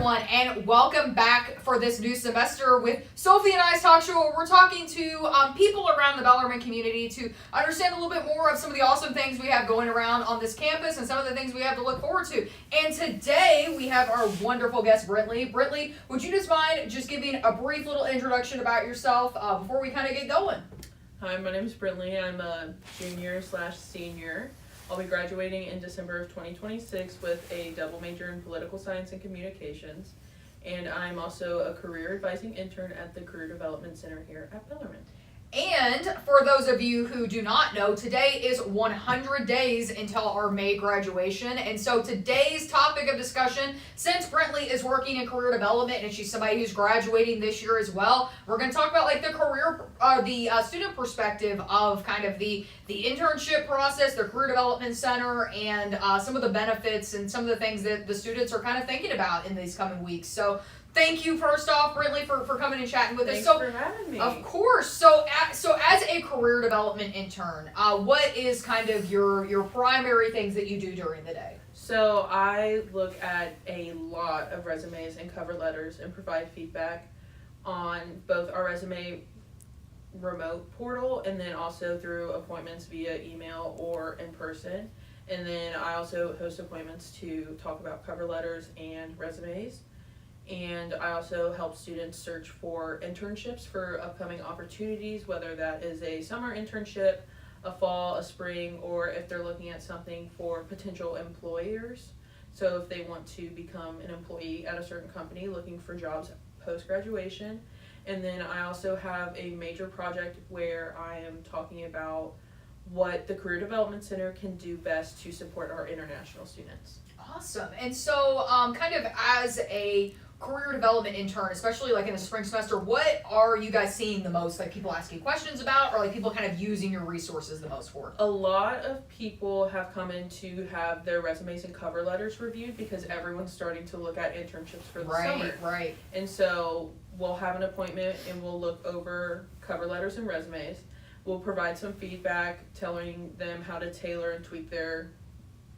everyone, and welcome back for this new semester with Sophie and I's talk show, where we're talking to people around the Bellarmine community to understand a little bit more of some of the awesome things we have going around on this campus and some of the things we have to look forward to. And today we have our wonderful guest, BrentLee. BrentLee, would you just mind just giving a brief little introduction about yourself before we kind of get going? Hi, my name is BrentLee. I'm a junior/senior. I'll be graduating in December of 2026 with a double major in political science and communications. And I'm also a career advising intern at the Career Development Center here at Bellarmine. And for those of you who do not know, today is 100 days until our May graduation. And so today's topic of discussion, since BrentLee is working in career development and she's somebody who's graduating this year as well, we're going to talk about like the career, the student perspective of kind of the internship process, the Career Development Center, and some of the benefits and some of the things that the students are kind of thinking about in these coming weeks. So thank you, first off, BrentLee, for coming and chatting with us. Thanks for having me. Of course. So as a career development intern, what is kind of your primary things that you do during the day? So I look at a lot of resumes and cover letters and provide feedback on both our resume remote portal and then also through appointments via email or in person. And then I also host appointments to talk about cover letters and resumes. And I also help students search for internships for upcoming opportunities, whether that is a summer internship, a fall, a spring, or if they're looking at something for potential employers. So if they want to become an employee at a certain company looking for jobs post-graduation. And then I also have a major project where I am talking about what the Career Development Center can do best to support our international students. Awesome. And so kind of as a career development intern, especially like in the spring semester, what are you guys seeing the most, like people asking questions about, or like people kind of using your resources the most for? A lot of people have come in to have their resumes and cover letters reviewed because everyone's starting to look at internships for the summer. Right. And so we'll have an appointment and we'll look over cover letters and resumes. We'll provide some feedback telling them how to tailor and tweak their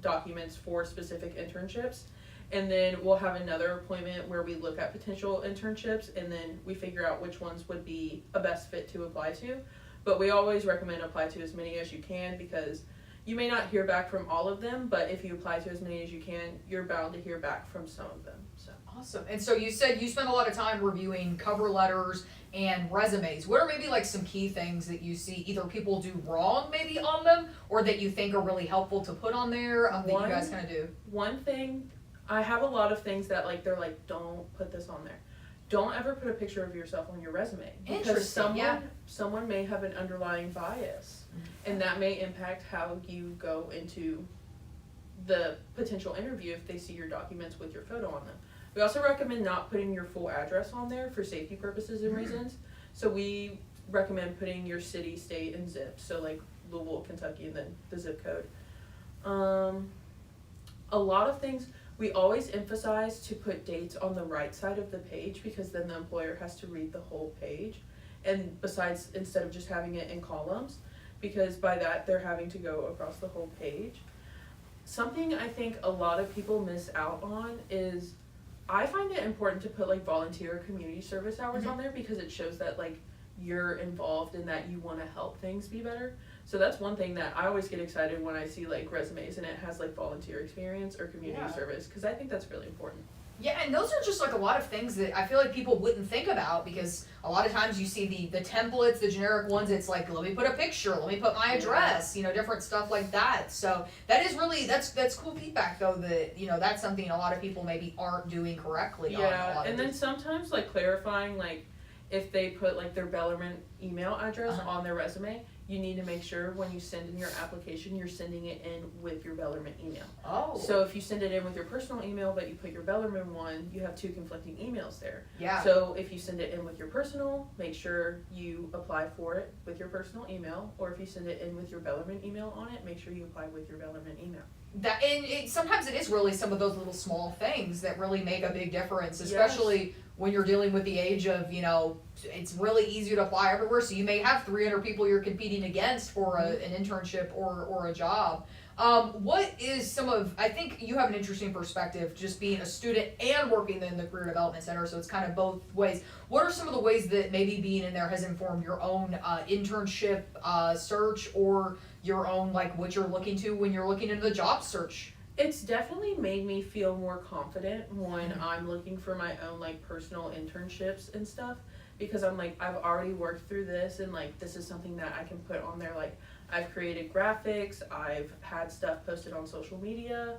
documents for specific internships. And then we'll have another appointment where we look at potential internships and then we figure out which ones would be a best fit to apply to. But we always recommend apply to as many as you can because you may not hear back from all of them, but if you apply to as many as you can, you're bound to hear back from some of them. So awesome. And so you said you spend a lot of time reviewing cover letters and resumes. What are maybe like some key things that you see either people do wrong maybe on them or that you think are really helpful to put on there that you guys kind of do? One thing, I have a lot of things that like they're like, don't put this on there. Don't ever put a picture of yourself on your resume because someone may have an underlying bias, and that may impact how you go into the potential interview if they see your documents with your photo on them. We also recommend not putting your full address on there for safety purposes and reasons. So we recommend putting your city, state, and zip. So like Louisville, Kentucky, and then the zip code. A lot of things. We always emphasize to put dates on the right side of the page because then the employer has to read the whole page. And besides, instead of just having it in columns, because by that they're having to go across the whole page. Something I think a lot of people miss out on is I find it important to put like volunteer or community service hours on there because it shows that like you're involved and that you want to help things be better. So that's one thing that I always get excited when I see like resumes and it has like volunteer experience or community service because I think that's really important. Yeah, and those are just like a lot of things that I feel like people wouldn't think about because a lot of times you see the templates, the generic ones, it's like, let me put a picture, let me put my address, different stuff like that. So that is really, that's cool feedback though that, that's something a lot of people maybe aren't doing correctly. Yeah, and then sometimes like clarifying like if they put like their Bellarmine email address on their resume, you need to make sure when you send in your application, you're sending it in with your Bellarmine email. Oh. So if you send it in with your personal email, but you put your Bellarmine one, you have two conflicting emails there. Yeah. So if you send it in with your personal, make sure you apply for it with your personal email. Or if you send it in with your Bellarmine email on it, make sure you apply with your Bellarmine email. Sometimes it is really some of those little small things that really make a big difference, especially when you're dealing with the age of, it's really easy to apply everywhere. So you may have 300 people you're competing against for an internship or a job. What is some of, I think you have an interesting perspective just being a student and working in the Career Development Center, so it's kind of both ways. What are some of the ways that maybe being in there has informed your own internship search, or your own, like, what you're looking to when you're looking into the job search? It's definitely made me feel more confident when I'm looking for my own, like, personal internships and stuff, because I'm like, I've already worked through this, and like, this is something that I can put on there. Like, I've created graphics, I've had stuff posted on social media,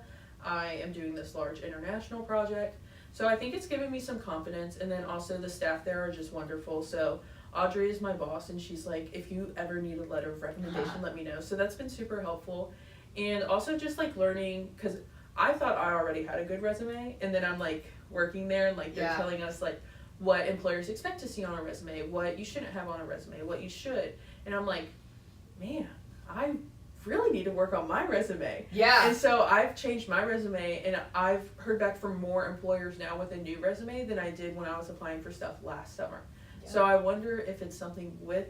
I am doing this large international project. So I think it's given me some confidence, and then also the staff there are just wonderful. So Audrey is my boss, and she's like, if you ever need a letter of recommendation, let me know. So that's been super helpful. And also just like learning, because I thought I already had a good resume, and then I'm like working there, and like they're telling us like what employers expect to see on a resume, what you shouldn't have on a resume, what you should. And I'm like, man, I really need to work on my resume. Yeah. And so I've changed my resume, and I've heard back from more employers now with a new resume than I did when I was applying for stuff last summer. Yeah. So I wonder if it's something with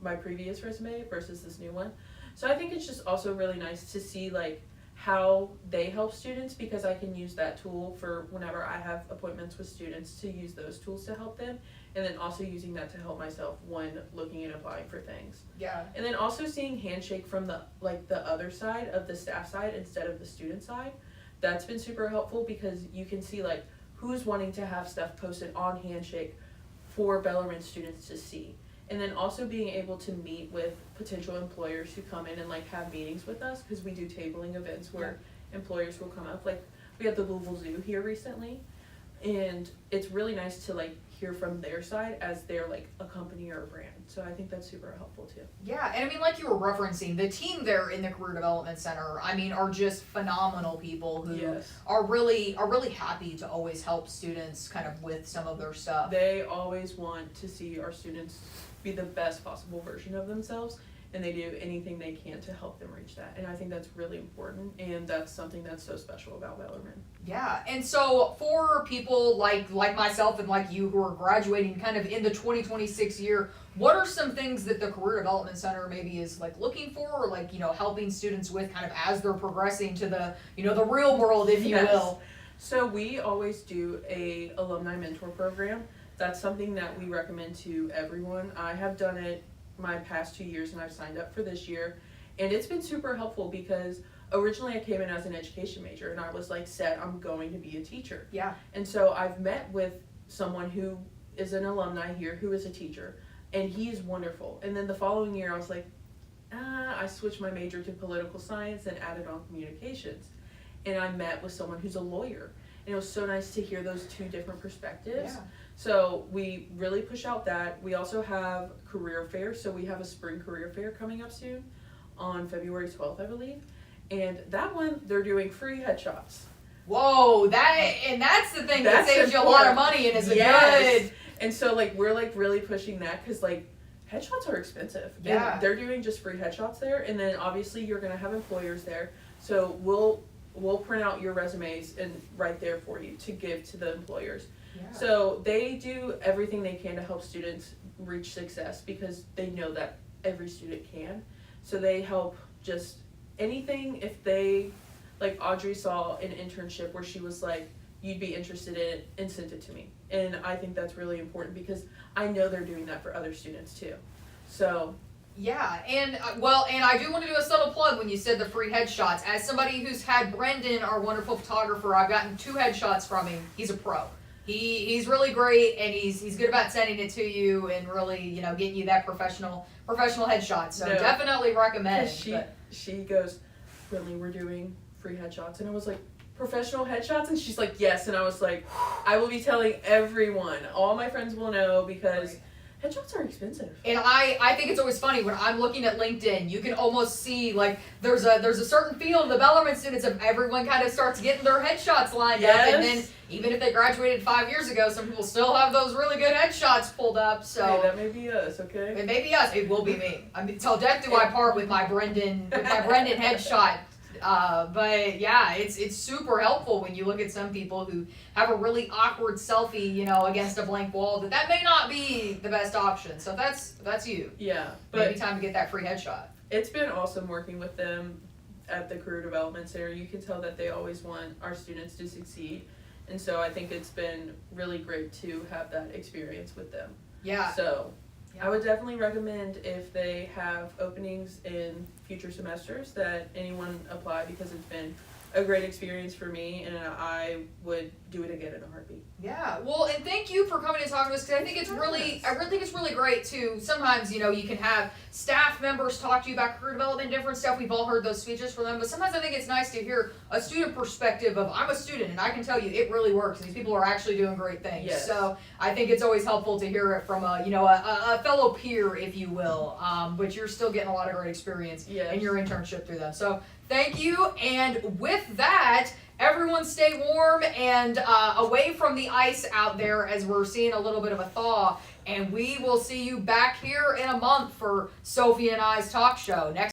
my previous resume versus this new one. So I think it's just also really nice to see like how they help students, because I can use that tool for whenever I have appointments with students, to use those tools to help them, and then also using that to help myself when looking and applying for things. Yeah. And then also seeing Handshake from the other side of the staff side instead of the student side, that's been super helpful, because you can see like who's wanting to have stuff posted on Handshake for Bellarmine students to see. And then also being able to meet with potential employers who come in and like have meetings with us, because we do tabling events where employers will come up. Like, we had the Louisville Zoo here recently, and it's really nice to like hear from their side as they're like a company or a brand. So I think that's super helpful too. Yeah, and I mean, like you were referencing, the team there in the Career Development Center, I mean, are just phenomenal people who are really happy to always help students kind of with some of their stuff. They always want to see our students be the best possible version of themselves, and they do anything they can to help them reach that. And I think that's really important, and that's something that's so special about Bellarmine. Yeah, and so for people like myself and like you who are graduating kind of in the 2026 year, what are some things that the Career Development Center maybe is like looking for, or like, you know, helping students with kind of as they're progressing to the, you know, the real world, if you will? So we always do a alumni mentor program. That's something that we recommend to everyone. I have done it my past 2 years, and I've signed up for this year, and it's been super helpful, because originally I came in as an education major, and I was like set, I'm going to be a teacher. Yeah. And so I've met with someone who is an alumni here who is a teacher, and he's wonderful. And then the following year I was like, I switched my major to political science and added on communications, and I met with someone who's a lawyer, and it was so nice to hear those two different perspectives. Yeah. So we really push out that. We also have career fairs. So we have a spring career fair coming up soon on February 12th, I believe. And that one, they're doing free headshots. Whoa, that's the thing that saves you a lot of money and is a good. And so like we're like really pushing that, because like headshots are expensive. Yeah. And they're doing just free headshots there, and then obviously you're gonna have employers there. So we'll print out your resumes and right there for you to give to the employers. Yeah. So they do everything they can to help students reach success, because they know that every student can. So they help just anything. If they, like Audrey saw an internship where she was like, you'd be interested in it, and sent it to me. And I think that's really important, because I know they're doing that for other students too. So yeah, and and I do want to do a subtle plug when you said the free headshots. As somebody who's had Brendan, our wonderful photographer, I've gotten 2 headshots from him. He's a pro. He's really great, and he's good about sending it to you and really, you know, getting you that professional headshot. So definitely recommend. She goes, BrentLee, we're doing free headshots, and I was like, professional headshots? And she's like, yes. And I was like, I will be telling everyone. All my friends will know, because headshots are expensive. And I think it's always funny when I'm looking at LinkedIn, you can almost see like there's a certain feel of the Bellarmine students of everyone kind of starts getting their headshots lined up, and then even if they graduated 5 years ago, some people still have those really good headshots pulled up. So hey, that may be us, okay? It may be us. It will be me. I mean, till death do I part with my Brendan headshot. But yeah, it's super helpful when you look at some people who have a really awkward selfie, you know, against a blank wall. That may not be the best option. So that's you. Yeah, but maybe time to get that free headshot. It's been awesome working with them. at the Career Development Center, you can tell that they always want our students to succeed. And so I think it's been really great to have that experience with them. Yeah. So Yeah. I would definitely recommend, if they have openings in future semesters, that anyone apply, because it's been a great experience for me, and I would do it again in a heartbeat. Yeah, well, and thank you for coming and talking to us, because I think it's really great to, sometimes, you know, you can have staff members talk to you about career development, different stuff. We've all heard those speeches from them, but sometimes I think it's nice to hear a student perspective of, I'm a student and I can tell you it really works. These people are actually doing great things. Yes. So I think it's always helpful to hear it from a fellow peer, if you will. But you're still getting a lot of great experience in your internship through them. So thank you. And with that, everyone stay warm and away from the ice out there, as we're seeing a little bit of a thaw. And we will see you back here in a month for Sophie and I's talk show. Next